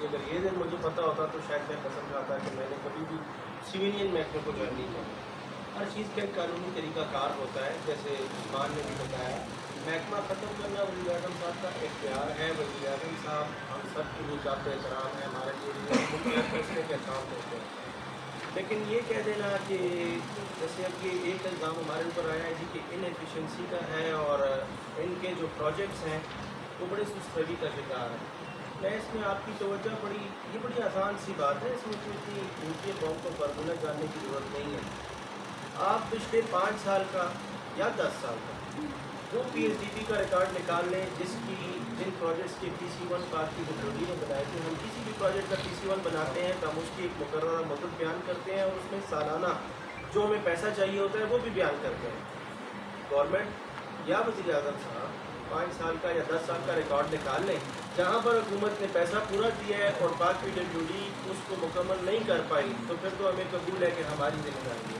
اگر یہ دن مجھے پتہ ہوتا تو شاید میں قسم کھاتا کہ میں نے کبھی بھی سویلین محکمے کو جوائن نہیں کرنا. ہر چیز کا ایک قانونی طریقہ کار ہوتا ہے. جیسے عثمان نے بھی بتایا, محکمہ ختم کرنا وزیر اعظم صاحب کا اختیار ہے. وزیر اعظم صاحب ہم سب کے لیے ذات احترام ہے, ہمارے لیے فیصلے کے کام ہوتے ہیں. لیکن یہ کہہ دینا کہ جیسے اب یہ ایک الزام ہمارے اوپر آیا ہے جی کہ ان ایفیشنسی کا ہے اور ان کے جو پروجیکٹس ہیں وہ بڑے سست روی کا شکار ہیں. میں اس میں آپ کی توجہ یہ بڑی آسان سی بات ہے, اس میں کوئی اتنی اونچی قوم کو فارمولہ جاننے کی ضرورت نہیں ہے. آپ پچھلے 5 سال کا یا 10 سال کا وہ پی ایس ڈی پی کا ریکارڈ نکال لیں جن پروجیکٹس کے پی سی 1 پارٹ کی ڈبلوڈی نے بنائے تھے. ہم کسی بھی پروجیکٹ کا پی سی 1 بناتے ہیں تو ہم اس کی ایک مقررہ مدت بیان کرتے ہیں اور اس میں سالانہ جو ہمیں پیسہ چاہیے ہوتا ہے وہ بھی بیان کرتے ہیں. گورنمنٹ یا وزیر اعظم صاحب 5 سال کا یا 10 سال کا ریکارڈ نکال لیں, جہاں پر حکومت نے پیسہ پورا کیا ہے اور باقی ڈبلوڈی اس کو مکمل نہیں کر پائی تو پھر تو ہمیں قبول ہے کہ ہماری ذمہ داری ہے.